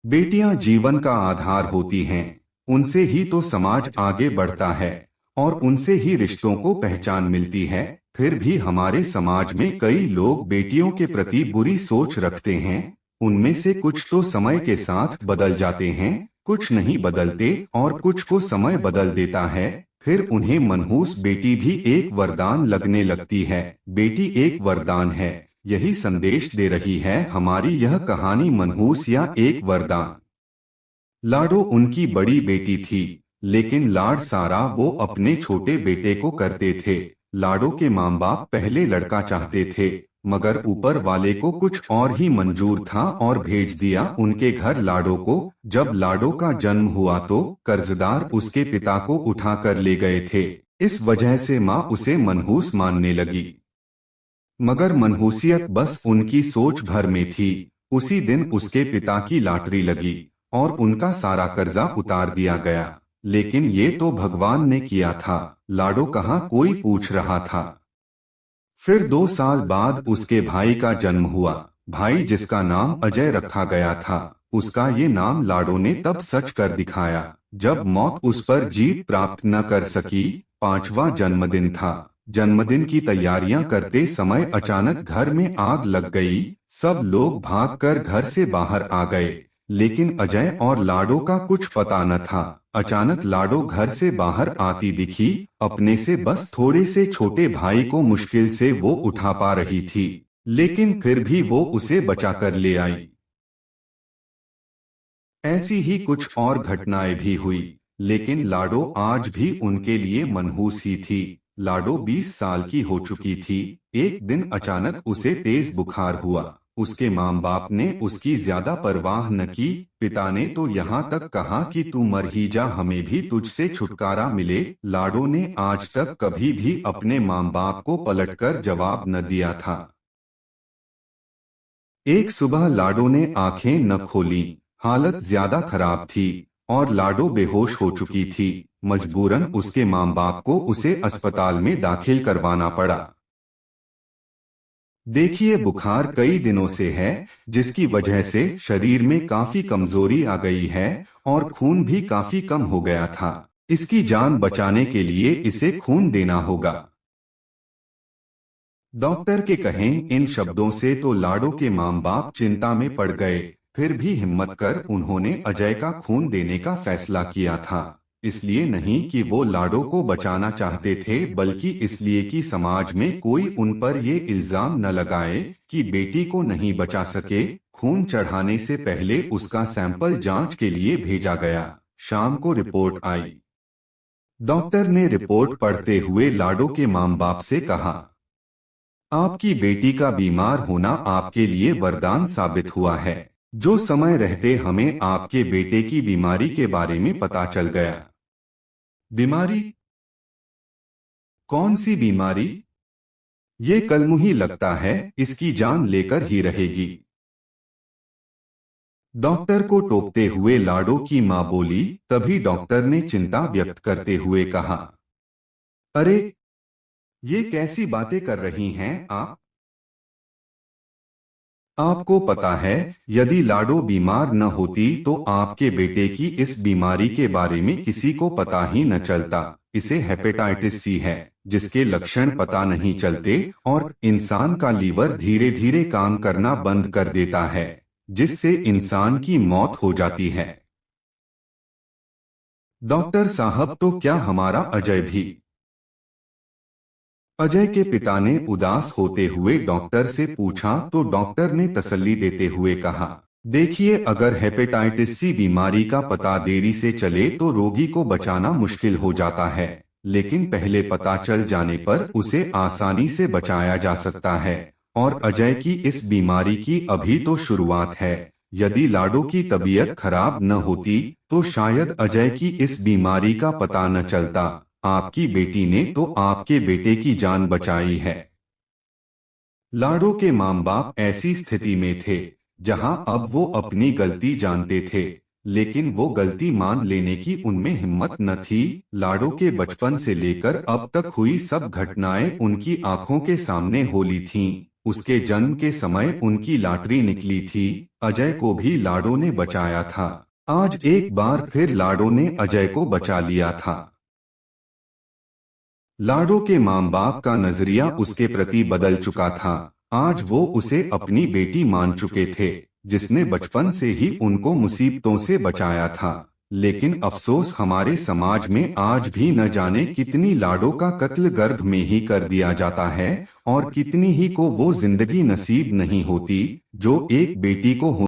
बेटियां जीवन का आधार होती हैं। उनसे ही तो समाज आगे बढ़ता है और उनसे ही रिश्तों को पहचान मिलती है। फिर भी हमारे समाज में कई लोग बेटियों के प्रति बुरी सोच रखते हैं। उनमें से कुछ तो समय के साथ बदल जाते हैं, कुछ नहीं बदलते और कुछ को समय बदल देता है। फिर उन्हें मनहूस बेटी भी एक वरदान लगने लगती है। बेटी एक वरदान है, यही संदेश दे रही है हमारी यह कहानी। मनहूस या एक वरदान। लाडो उनकी बड़ी बेटी थी, लेकिन लाड सारा वो अपने छोटे बेटे को करते थे। लाडो के माँ बाप पहले लड़का चाहते थे, मगर ऊपर वाले को कुछ और ही मंजूर था और भेज दिया उनके घर लाडो को। जब लाडो का जन्म हुआ तो कर्जदार उसके पिता को उठाकर ले गए थे। इस वजह से माँ उसे मनहूस मानने लगी। मगर मनहूसियत बस उनकी सोच भर में थी। उसी दिन उसके पिता की लॉटरी लगी और उनका सारा कर्जा उतार दिया गया। लेकिन ये तो भगवान ने किया था, लाडो कहाँ कोई पूछ रहा था। फिर 2 साल बाद उसके भाई का जन्म हुआ। भाई जिसका नाम अजय रखा गया था, उसका ये नाम लाडो ने तब सच कर दिखाया जब मौत उस पर जीत प्राप्त न कर सकी। 5वां जन्मदिन था। जन्मदिन की तैयारियां करते समय अचानक घर में आग लग गई। सब लोग भागकर घर से बाहर आ गए, लेकिन अजय और लाडो का कुछ पता न था। अचानक लाडो घर से बाहर आती दिखी। अपने से बस थोड़े से छोटे भाई को मुश्किल से वो उठा पा रही थी, लेकिन फिर भी वो उसे बचाकर ले आई। ऐसी ही कुछ और घटनाएं भी हुई, लेकिन लाडो आज भी उनके लिए मनहूस ही थी। लाडो 20 साल की हो चुकी थी। एक दिन अचानक उसे तेज बुखार हुआ। उसके माँ बाप ने उसकी ज्यादा परवाह न की। पिता ने तो यहाँ तक कहा कि तू मर ही जा, हमें भी तुझसे छुटकारा मिले। लाडो ने आज तक कभी भी अपने माँ बाप को पलटकर जवाब न दिया था। एक सुबह लाडो ने आंखें न खोली। हालत ज्यादा खराब थी और लाडो बेहोश हो चुकी थी। मजबूरन उसके माँ बाप को उसे अस्पताल में दाखिल करवाना पड़ा। देखिए, बुखार कई दिनों से है, जिसकी वजह से शरीर में काफी कमजोरी आ गई है और खून भी काफी कम हो गया था। इसकी जान बचाने के लिए इसे खून देना होगा। डॉक्टर के कहें इन शब्दों से तो लाडो के माँ बाप चिंता में पड़ गए। फिर भी हिम्मत कर उन्होंने अजय का खून देने का फैसला किया था। इसलिए नहीं कि वो लाडो को बचाना चाहते थे, बल्कि इसलिए कि समाज में कोई उन पर ये इल्जाम न लगाए कि बेटी को नहीं बचा सके। खून चढ़ाने से पहले उसका सैंपल जांच के लिए भेजा गया। शाम को रिपोर्ट आई। डॉक्टर ने रिपोर्ट पढ़ते हुए लाडो के माँ बाप से कहा, आपकी बेटी का बीमार होना आपके लिए वरदान साबित हुआ है। जो समय रहते हमें आपके बेटे की बीमारी के बारे में पता चल गया। बीमारी? कौन सी बीमारी? ये कलमुही लगता है, इसकी जान लेकर ही रहेगी। डॉक्टर को टोकते हुए लाडो की मां बोली। तभी डॉक्टर ने चिंता व्यक्त करते हुए कहा, अरे, ये कैसी बातें कर रही हैं आप? आपको पता है, यदि लाडो बीमार न होती तो आपके बेटे की इस बीमारी के बारे में किसी को पता ही न चलता। इसे हेपेटाइटिस सी है, जिसके लक्षण पता नहीं चलते और इंसान का लीवर धीरे धीरे काम करना बंद कर देता है, जिससे इंसान की मौत हो जाती है। डॉक्टर साहब, तो क्या हमारा अजय भी? अजय के पिता ने उदास होते हुए डॉक्टर से पूछा तो डॉक्टर ने तसल्ली देते हुए कहा, देखिए, अगर हेपेटाइटिस सी बीमारी का पता देरी से चले तो रोगी को बचाना मुश्किल हो जाता है, लेकिन पहले पता चल जाने पर उसे आसानी से बचाया जा सकता है। और अजय की इस बीमारी की अभी तो शुरुआत है। यदि लाडो की तबीयत खराब न होती तो शायद अजय की इस बीमारी का पता न चलता। आपकी बेटी ने तो आपके बेटे की जान बचाई है। लाडो के माँ बाप ऐसी स्थिति में थे जहां अब वो अपनी गलती जानते थे, लेकिन वो गलती मान लेने की उनमें हिम्मत न थी। लाडो के बचपन से लेकर अब तक हुई सब घटनाएं उनकी आंखों के सामने होली थीं। उसके जन्म के समय उनकी लॉटरी निकली थी। अजय को भी लाडो ने बचाया था। आज एक बार फिर लाडो ने अजय को बचा लिया था। लाडो के माँ बाप का नजरिया उसके प्रति बदल चुका था। आज वो उसे अपनी बेटी मान चुके थे, जिसने बचपन से ही उनको मुसीबतों से बचाया था। लेकिन अफसोस, हमारे समाज में आज भी न जाने कितनी लाडो का कत्ल गर्भ में ही कर दिया जाता है, और कितनी ही को वो जिंदगी नसीब नहीं होती जो एक बेटी को